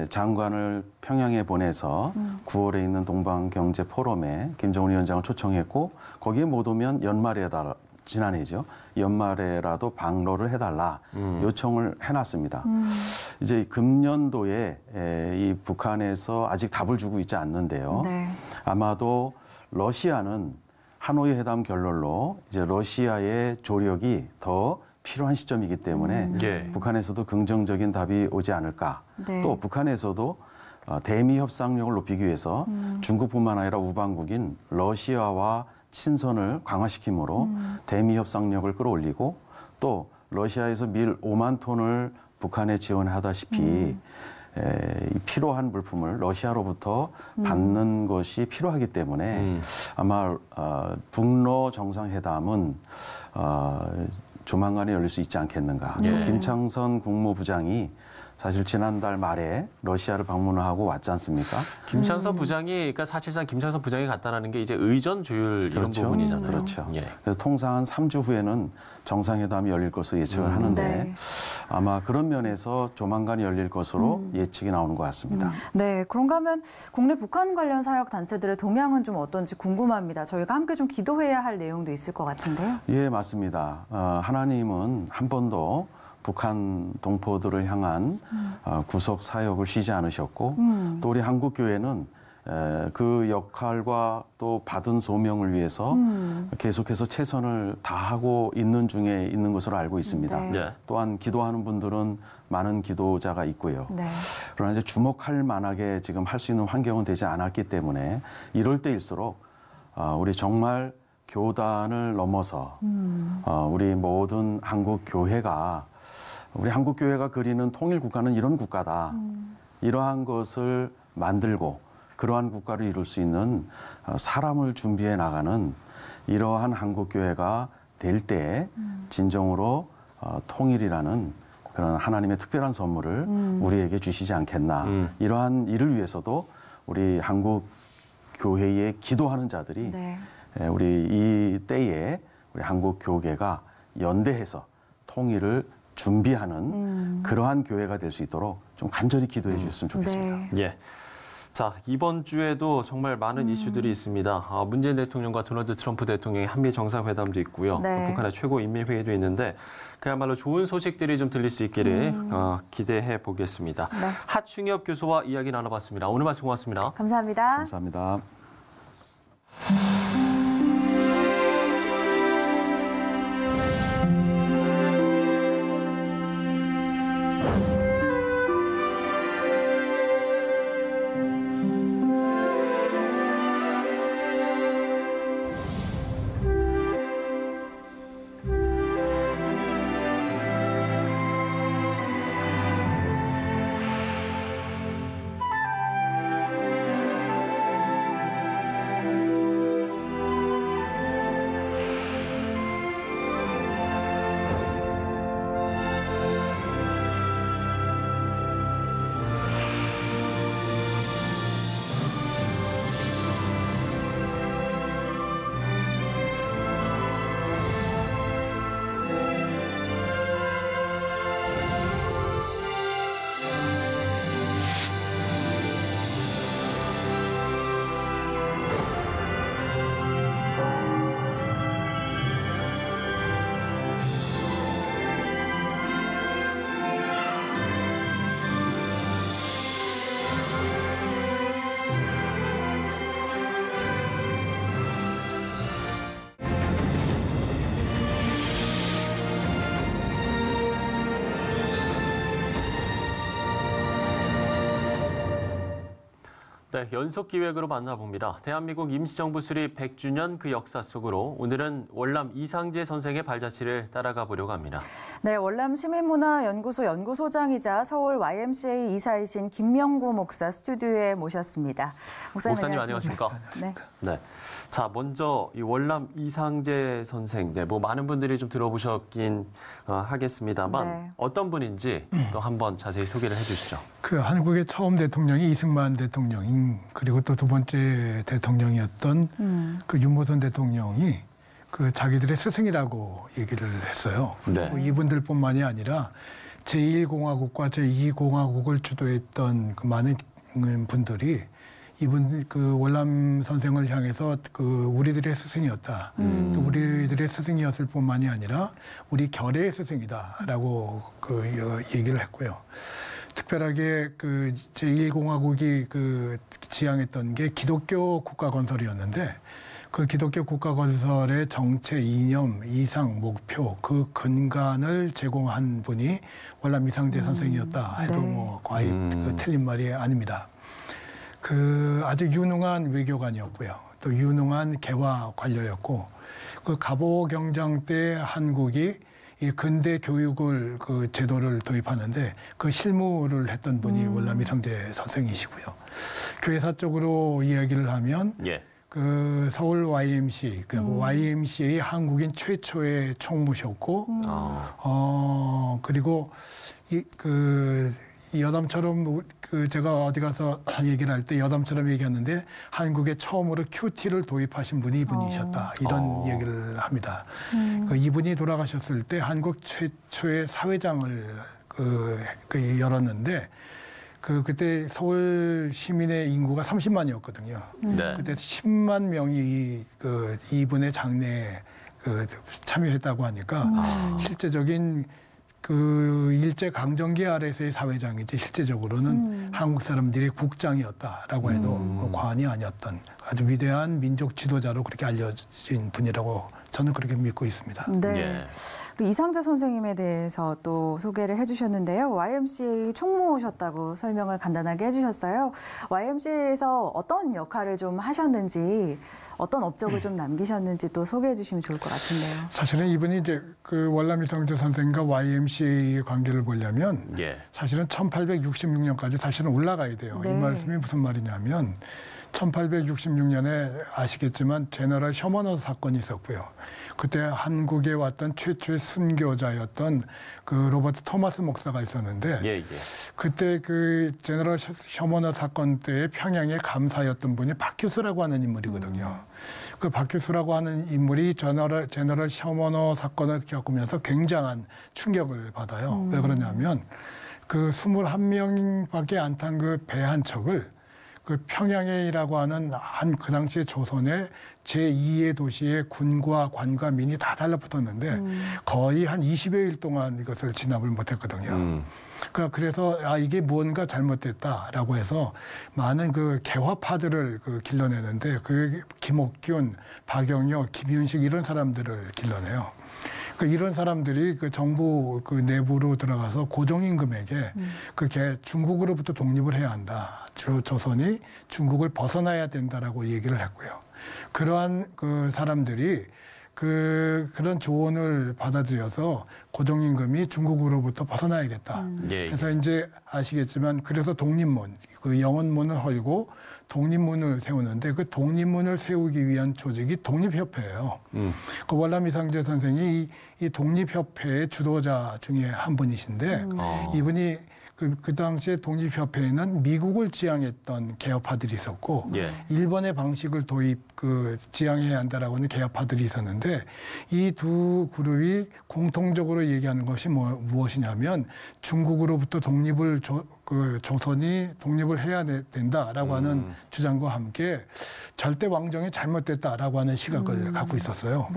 [SPEAKER 18] 장관을 평양에 보내서 9월에 있는 동방경제 포럼에 김정은 위원장을 초청했고 거기에 못 오면 연말에다 지난해죠. 연말에라도 방러를 해달라 요청을 해놨습니다. 이제 금년도에 이 북한에서 아직 답을 주고 있지 않는데요.
[SPEAKER 1] 네.
[SPEAKER 18] 아마도 러시아는 하노이 회담 결론로 이제 러시아의 조력이 더 필요한 시점이기 때문에
[SPEAKER 2] 예.
[SPEAKER 18] 북한에서도 긍정적인 답이 오지 않을까.
[SPEAKER 1] 네.
[SPEAKER 18] 또 북한에서도 대미 협상력을 높이기 위해서 중국뿐만 아니라 우방국인 러시아와 친선을 강화시키므로 대미 협상력을 끌어올리고 또 러시아에서 밀 5만 톤을 북한에 지원하다시피 필요한 물품을 러시아로부터 받는 것이 필요하기 때문에 아마 북러 정상회담은 조만간에 열릴 수 있지 않겠는가. 또 김창선 국무부장이 사실 지난달 말에 러시아를 방문하고 왔지 않습니까?
[SPEAKER 2] 김창선 부장이 그러니까 사실상 김창선 부장이 갔다라는 게 이제 의전 조율
[SPEAKER 18] 그렇죠.
[SPEAKER 2] 이런 부분이잖아요.
[SPEAKER 18] 그렇죠.
[SPEAKER 2] 예.
[SPEAKER 18] 그래서 통상 한 3주 후에는 정상회담이 열릴 것으로 예측을 하는데
[SPEAKER 1] 네.
[SPEAKER 18] 아마 그런 면에서 조만간 열릴 것으로 예측이 나오는 것 같습니다.
[SPEAKER 1] 네, 그런가 하면 국내 북한 관련 사역 단체들의 동향은 좀 어떤지 궁금합니다. 저희가 함께 좀 기도해야 할 내용도 있을 것 같은데요.
[SPEAKER 18] 예, 맞습니다. 하나님은 한 번도 북한 동포들을 향한 구속 사역을 쉬지 않으셨고 또 우리 한국교회는 그 역할과 또 받은 소명을 위해서 계속해서 최선을 다하고 있는 중에 있는 것으로 알고 있습니다.
[SPEAKER 1] 네.
[SPEAKER 2] 네.
[SPEAKER 18] 또한 기도하는 분들은 많은 기도자가 있고요.
[SPEAKER 1] 네.
[SPEAKER 18] 그러나 이제 주목할 만하게 지금 할 수 있는 환경은 되지 않았기 때문에 이럴 때일수록 우리 정말 교단을 넘어서 우리 모든 한국 교회가 우리 한국 교회가 그리는 통일 국가는 이런 국가다. 이러한 것을 만들고 그러한 국가를 이룰 수 있는 사람을 준비해 나가는 이러한 한국 교회가 될 때 진정으로 통일이라는 그런 하나님의 특별한 선물을 우리에게 주시지 않겠나. 이러한 일을 위해서도 우리 한국 교회에 기도하는 자들이
[SPEAKER 1] 네.
[SPEAKER 18] 우리 이 때에 우리 한국 교계가 연대해서 통일을 준비하는 그러한 교회가 될 수 있도록 좀 간절히 기도해 주셨으면 좋겠습니다.
[SPEAKER 1] 네.
[SPEAKER 2] 예. 자, 이번 주에도 정말 많은 이슈들이 있습니다. 문재인 대통령과 도널드 트럼프 대통령의 한미 정상회담도 있고요.
[SPEAKER 1] 네.
[SPEAKER 2] 북한의 최고인민회의도 있는데 그야말로 좋은 소식들이 좀 들릴 수 있기를 기대해 보겠습니다.
[SPEAKER 1] 네.
[SPEAKER 2] 하충엽 교수와 이야기 나눠봤습니다. 오늘 말씀 고맙습니다.
[SPEAKER 1] 감사합니다.
[SPEAKER 18] 감사합니다.
[SPEAKER 2] 네, 연속 기획으로 만나봅니다. 대한민국 임시정부 수립 100주년 그 역사 속으로 오늘은 월남 이상재 선생의 발자취를 따라가 보려고 합니다.
[SPEAKER 1] 네, 월남 시민문화연구소 연구소장이자 서울 YMCA 이사이신 김명구 목사 스튜디오에 모셨습니다. 목사님
[SPEAKER 2] 안녕하십니까?
[SPEAKER 1] 네.
[SPEAKER 2] 네. 자, 먼저 이 월남 이상재 선생, 뭐 많은 분들이 좀 들어보셨긴 하겠습니다만
[SPEAKER 1] 네.
[SPEAKER 2] 어떤 분인지 또 한번 자세히 소개를 해주시죠.
[SPEAKER 19] 그 한국의 처음 대통령이 이승만 대통령, 그리고 또 두 번째 대통령이었던 그 윤모선 대통령이 그 자기들의 스승이라고 얘기를 했어요.
[SPEAKER 2] 네.
[SPEAKER 19] 이분들뿐만이 아니라 제1공화국과 제2공화국을 주도했던 그 많은 분들이 이분 그 월남 선생을 향해서 그 우리들의 스승이었다. 또 우리들의 스승이었을 뿐만이 아니라 우리 결의의 스승이다라고 그 얘기를 했고요. 특별하게 그 제1공화국이 그 지향했던 게 기독교 국가 건설이었는데 그 기독교 국가 건설의 정체, 이념, 이상, 목표, 그 근간을 제공한 분이 월남 이상재 선생이었다 해도
[SPEAKER 1] 네.
[SPEAKER 19] 뭐 거의 그 틀린 말이 아닙니다. 그 아주 유능한 외교관이었고요. 또 유능한 개화 관료였고 그 갑오경장 때 한국이 이 근대 교육을 그 제도를 도입하는데 그 실무를 했던 분이 월남 이상재 선생이시고요. 교회사 쪽으로 이야기를 하면 그 서울 YMCA, 그 YMCA 한국인 최초의 총무셨고, 그리고 이 여담처럼 그 제가 어디 가서 얘기를 할 때 여담처럼 얘기했는데 한국에 처음으로 QT를 도입하신 분이 이분이셨다 이런 얘기를 합니다. 그 이분이 돌아가셨을 때 한국 최초의 사회장을 열었는데 그때 서울 시민의 인구가 30만이었거든요.
[SPEAKER 2] 네.
[SPEAKER 19] 그때 10만 명이 이분의 장례에 참여했다고 하니까 실제적인 그 일제 강점기 아래서의 사회장이지 실제적으로는 한국 사람들이 국장이었다라고 해도 과언이 아니었던 아주 위대한 민족 지도자로 그렇게 알려진 분이라고 저는 그렇게 믿고 있습니다.
[SPEAKER 1] 네. 그 이상재 선생님에 대해서 또 소개를 해주셨는데요. YMCA 총무셨다고 설명을 간단하게 해주셨어요. YMCA에서 어떤 역할을 좀 하셨는지, 어떤 업적을 좀 남기셨는지 또 소개해 주시면 좋을 것 같은데요.
[SPEAKER 19] 사실은 이분이 이제 그 월남 이상재 선생과 YMCA의 관계를 보려면 사실은 1866년까지 사실은 올라가야 돼요.
[SPEAKER 1] 네.
[SPEAKER 19] 이 말씀이 무슨 말이냐면 1866년에 아시겠지만 제너럴 셔머너 사건이 있었고요. 그때 한국에 왔던 최초의 순교자였던 그 로버트 토마스 목사가 있었는데 그때 그 제너럴 셔머너 사건 때 평양의 감사였던 분이 박규수라고 하는 인물이거든요. 그 박규수라고 하는 인물이 제너럴 셔머너 사건을 겪으면서 굉장한 충격을 받아요. 왜 그러냐면 그 21명밖에 안 탄 그 배 한 척을 그 평양이라고 하는 그 당시에 조선의 제2의 도시의 군과 관과 민이 다 달라붙었는데 거의 한 20여 일 동안 이것을 진압을 못했거든요. 그래서 이게 무언가 잘못됐다라고 해서 많은 그 개화파들을 길러내는데 그 김옥균, 박영혁, 김윤식 이런 사람들을 길러내요. 이런 사람들이 그 정부 그 내부로 들어가서 고종임금에게 그게 중국으로부터 독립을 해야 한다. 조선이 중국을 벗어나야 된다라고 얘기를 했고요. 그러한 그 사람들이 그런 조언을 받아들여서 고종임금이 중국으로부터 벗어나야겠다. 그래서 이제 아시겠지만 그래서 독립문, 그 영원문을 헐고 독립문을 세우는데 그 독립문을 세우기 위한 조직이 독립협회예요. 그 월남 이상재 선생이 이 독립협회의 주도자 중에 한 분이신데 이분이 그 당시에 독립협회에는 미국을 지향했던 개혁파들이 있었고 일본의 방식을 지향해야 한다라고 하는 개혁파들이 있었는데 이 두 그룹이 공통적으로 얘기하는 것이 무엇이냐면 중국으로부터 독립을 조선이 독립을 해야 된다라고 하는 주장과 함께 절대 왕정이 잘못됐다라고 하는 시각을 갖고 있었어요.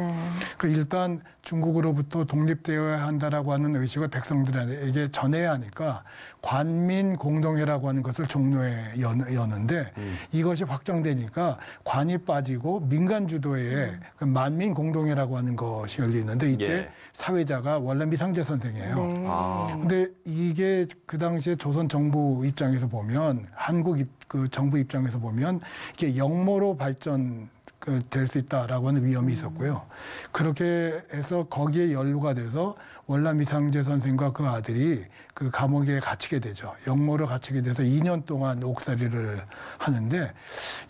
[SPEAKER 19] 일단 중국으로부터 독립되어야 한다라고 하는 의식을 백성들에게 전해야 하니까 관민 공동회라고 하는 것을 종로에 여는데 이것이 확정되니까 관이 빠지고 민간 주도의 그 만민 공동회라고 하는 것이 열리는데 이때 사회자가 월남 이상재 선생이에요. 근데 이게 그 당시에 조선 정부 입장에서 보면 한국 그 정부 입장에서 보면 이게 역모로 될 수 있다라고 하는 위험이 있었고요. 그렇게 해서 거기에 연루가 돼서 월남 이상재 선생과 그 아들이 그 감옥에 갇히게 되죠. 역모로 갇히게 돼서 2년 동안 옥살이를 하는데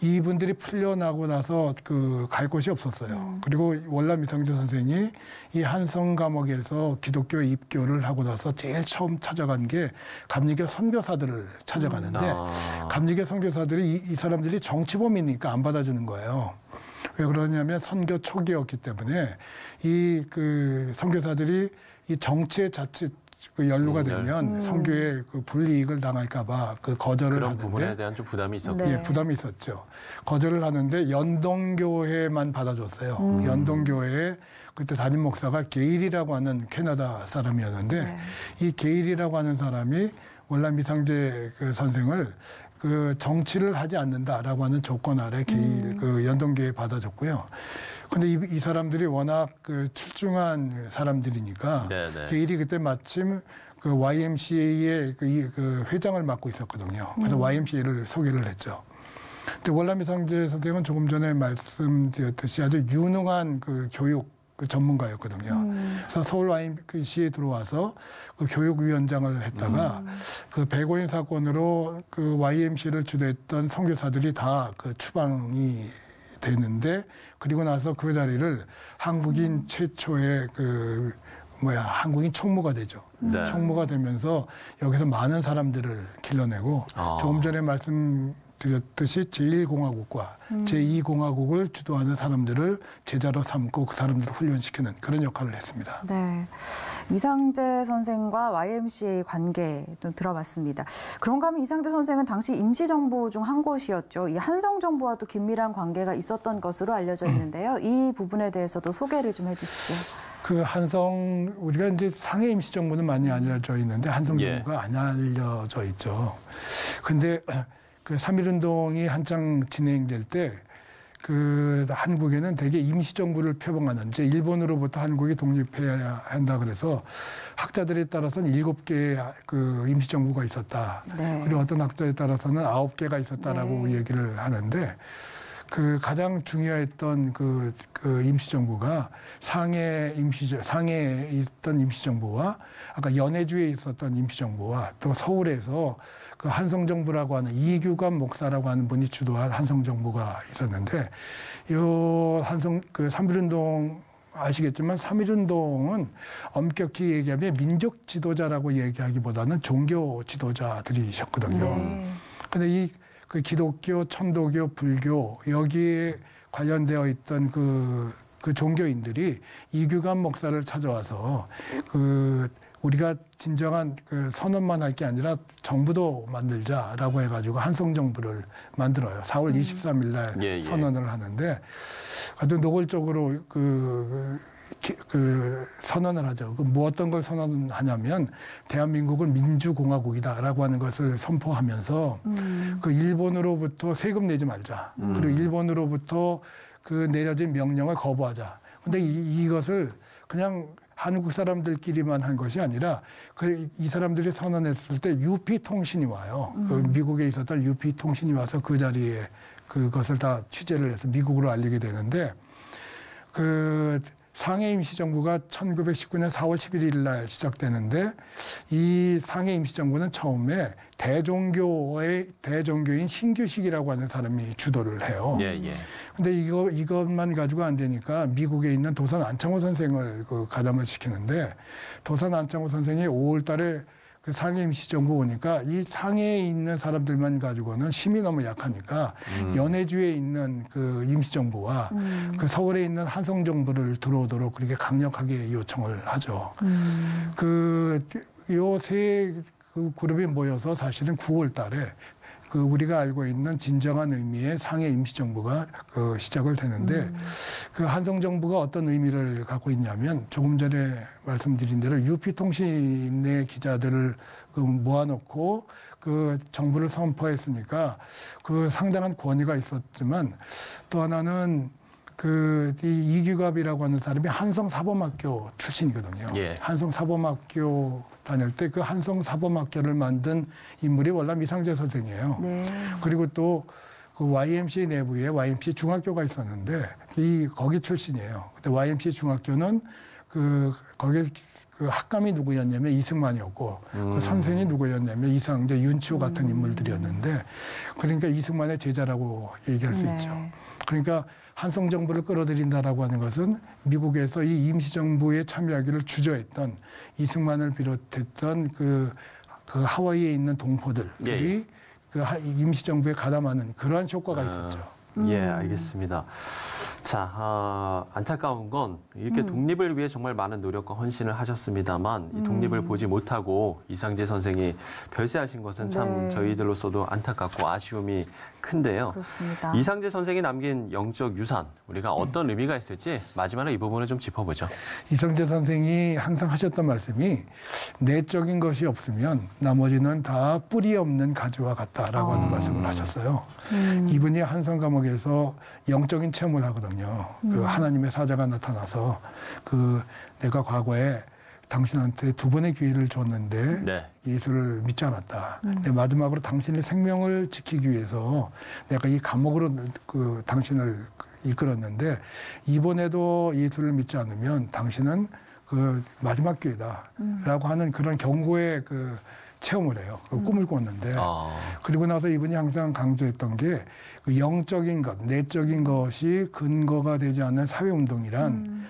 [SPEAKER 19] 이분들이 풀려나고 나서 그 갈 곳이 없었어요. 그리고 월남 이상재 선생이 이 한성 감옥에서 기독교에 입교를 하고 나서 제일 처음 찾아간 게 감리교 선교사들을 찾아가는데 감리교 선교사들이 이 사람들이 정치범이니까 안 받아주는 거예요. 왜 그러냐면 선교 초기였기 때문에 이 그 선교사들이 이 정치에 자칫 그 연루가 되면 선교에 그 불이익을 당할까봐 그 거절을
[SPEAKER 2] 그런
[SPEAKER 19] 하는데
[SPEAKER 2] 부분에 대한 좀 부담이 있었고,
[SPEAKER 19] 예, 부담이 있었죠. 거절을 하는데 연동교회만 받아줬어요. 연동교회에 그때 담임 목사가 게일이라고 하는 캐나다 사람이었는데 이 게일이라고 하는 사람이 월남 이상재 그 선생을 그 정치를 하지 않는다라고 하는 조건 아래 게일 그 연동교회에 받아줬고요. 근데 이 사람들이 워낙 그 출중한 사람들이니까 게일이 그때 마침 그 YMCA의 그 회장을 맡고 있었거든요. 그래서 YMCA를 소개를 했죠. 근데 월남 이상재 선생은 조금 전에 말씀드렸듯이 아주 유능한 그 교육 그 전문가였거든요. 그래서 서울 YMCA에 들어와서 그 교육위원장을 했다가 그 백오인 사건으로 그 YMCA를 주도했던 선교사들이 다 그 추방이 되는데 그리고 나서 그 자리를 한국인 최초의 한국인 총무가 되죠. 총무가 되면서 여기서 많은 사람들을 길러내고 조금 전에 말씀드렸듯이 제1공화국과 제2공화국을 주도하는 사람들을 제자로 삼고 그 사람들을 훈련시키는 그런 역할을 했습니다.
[SPEAKER 1] 네, 이상재 선생과 YMCA 관계도 들어봤습니다. 그런가 하면 이상재 선생은 당시 임시정부 중 한 곳이었죠. 이 한성정부와도 긴밀한 관계가 있었던 것으로 알려져 있는데요. 이 부분에 대해서도 소개를 좀 해주시죠.
[SPEAKER 19] 그 한성 우리가 이제 상해 임시정부는 많이 알려져 있는데 한성정부가 안 알려져 있죠. 근데 그 3.1운동이 한창 진행될 때 그 한국에는 대개 임시정부를 표방하는 이제 일본으로부터 한국이 독립해야 한다 그래서 학자들에 따라서는 7개의 그 임시정부가 있었다. 그리고 어떤 학자에 따라서는 9개가 있었다라고 얘기를 하는데 그 가장 중요했던 그 임시정부가 상해에 있던 임시정부와 아까 연해주에 있었던 임시정부와 또 서울에서 그 한성정부라고 하는 이규감 목사라고 하는 분이 주도한 한성정부가 있었는데 요 그 3.1운동 아시겠지만 3.1운동은 엄격히 얘기하면 민족 지도자라고 얘기하기보다는 종교 지도자들이셨거든요. 근데 그 기독교, 천도교, 불교 여기에 관련되어 있던 그 종교인들이 이규감 목사를 찾아와서 우리가 진정한 그 선언만 할 게 아니라 정부도 만들자라고 해가지고 한성정부를 만들어요. 4월 23일 날 선언을 하는데 아주 노골적으로 선언을 하죠. 뭐 어떤 걸 선언하냐면 대한민국은 민주공화국이다라고 하는 것을 선포하면서 그 일본으로부터 세금 내지 말자. 그리고 일본으로부터 그 내려진 명령을 거부하자. 근데 이것을 그냥 한국 사람들끼리만 한 것이 아니라 이 사람들이 선언했을 때 UP통신이 와요. 그 미국에 있었던 UP통신이 와서 그 자리에 그것을 다 취재를 해서 미국으로 알리게 되는데 그 상해 임시정부가 1919년 4월 11일 날 시작되는데 이 상해 임시정부는 처음에 대종교인 신규식이라고 하는 사람이 주도를 해요. 근데 이것만 가지고 안 되니까 미국에 있는 도산 안창호 선생을 가담을 시키는데 도산 안창호 선생이 5월 달에 그 상해 임시정부 오니까 이 상해에 있는 사람들만 가지고는 힘이 너무 약하니까 연해주에 있는 그 임시정부와 그 서울에 있는 한성정부를 들어오도록 그렇게 강력하게 요청을 하죠. 요 세 그룹이 모여서 사실은 9월 달에 그 우리가 알고 있는 진정한 의미의 상해 임시정부가 시작을 되는데 그 한성정부가 어떤 의미를 갖고 있냐면 조금 전에 말씀드린 대로 UP통신의 기자들을 모아놓고 그 정부를 선포했으니까 그 상당한 권위가 있었지만 또 하나는 이 이규갑이라고 하는 사람이 한성사범학교 출신이거든요.
[SPEAKER 2] 예.
[SPEAKER 19] 한성사범학교 다닐 때 그 한성사범학교를 만든 인물이 월남 이상재 선생이에요.
[SPEAKER 1] 네.
[SPEAKER 19] 그리고 또 그 YMCA 내부에 YMCA 중학교가 있었는데 거기 출신이에요. 근데 YMCA 중학교는 거기 그 학감이 누구였냐면 이승만이었고 그 선생이 누구였냐면 이상재, 윤치호 같은 인물들이었는데 그러니까 이승만의 제자라고 얘기할 수 있죠. 그러니까 한성 정부를 끌어들인다라고 하는 것은 미국에서 이 임시정부에 참여하기를 주저했던 이승만을 비롯했던 그 하와이에 있는 동포들이 그 임시정부에 가담하는 그러한 효과가 있었죠.
[SPEAKER 2] 예, 알겠습니다. 자, 안타까운 건 이렇게 독립을 위해 정말 많은 노력과 헌신을 하셨습니다만 이 독립을 보지 못하고 이상재 선생이 별세하신 것은 참 저희들로서도 안타깝고 아쉬움이 큰데요.
[SPEAKER 1] 그렇습니다.
[SPEAKER 2] 이상재 선생이 남긴 영적 유산, 우리가 어떤 의미가 있을지 마지막으로 이 부분을 좀 짚어보죠.
[SPEAKER 19] 이상재 선생이 항상 하셨던 말씀이 내적인 것이 없으면 나머지는 다 뿌리 없는 가지와 같다라고 하는 말씀을 하셨어요. 이분이 한성 감옥에서 영적인 체험을 하거든요. 그 하나님의 사자가 나타나서 내가 과거에 당신한테 2번의 기회를 줬는데 예수를 믿지 않았다. 근데 마지막으로 당신의 생명을 지키기 위해서 내가 이 감옥으로 당신을 이끌었는데 이번에도 예수를 믿지 않으면 당신은 마지막 기회다라고 하는 그런 경고의 체험을 해요. 꿈을 꿨는데 그리고 나서 이분이 항상 강조했던 게 영적인 것, 내적인 것이 근거가 되지 않는 사회운동이란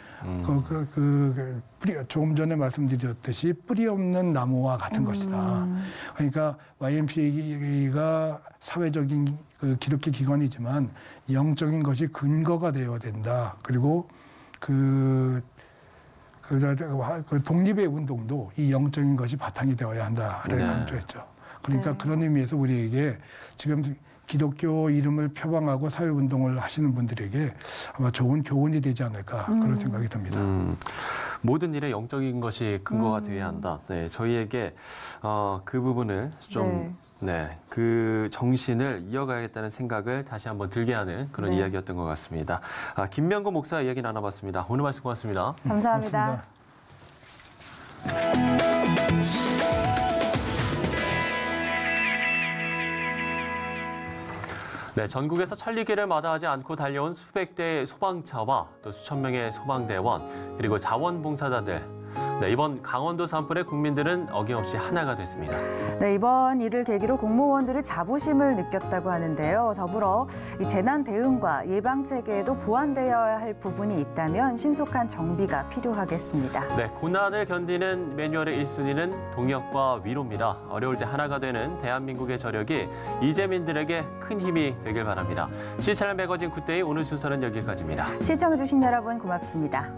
[SPEAKER 19] 조금 전에 말씀드렸듯이 뿌리 없는 나무와 같은 것이다. 그러니까 YMCA가 사회적인 기독교 기관이지만 영적인 것이 근거가 되어야 된다. 그리고 독립의 운동도 이 영적인 것이 바탕이 되어야 한다를 강조했죠. 그러니까 그런 의미에서 우리에게 지금 기독교 이름을 표방하고 사회운동을 하시는 분들에게 아마 좋은 교훈이 되지 않을까 그런 생각이 듭니다.
[SPEAKER 2] 모든 일에 영적인 것이 근거가 되어야 한다. 네, 저희에게 그 부분을 좀 그 정신을 이어가야겠다는 생각을 다시 한번 들게 하는 그런 이야기였던 것 같습니다. 김명구 목사 이야기 나눠봤습니다. 오늘 말씀 고맙습니다.
[SPEAKER 1] 감사합니다.
[SPEAKER 2] 네, 전국에서 천리길을 마다하지 않고 달려온 수백 대의 소방차와 또 수천 명의 소방대원 그리고 자원봉사자들. 네, 이번 강원도 산불에 국민들은 어김없이 하나가 됐습니다.
[SPEAKER 1] 네, 이번 일을 계기로 공무원들이 자부심을 느꼈다고 하는데요. 더불어 이 재난 대응과 예방 체계에도 보완되어야 할 부분이 있다면 신속한 정비가 필요하겠습니다.
[SPEAKER 2] 네, 고난을 견디는 매뉴얼의 1순위는 동역과 위로입니다. 어려울 때 하나가 되는 대한민국의 저력이 이재민들에게 큰 힘이 되길 바랍니다. 시찰 매거진 굿데이 오늘 순서는 여기까지입니다.
[SPEAKER 1] 시청해주신 여러분 고맙습니다.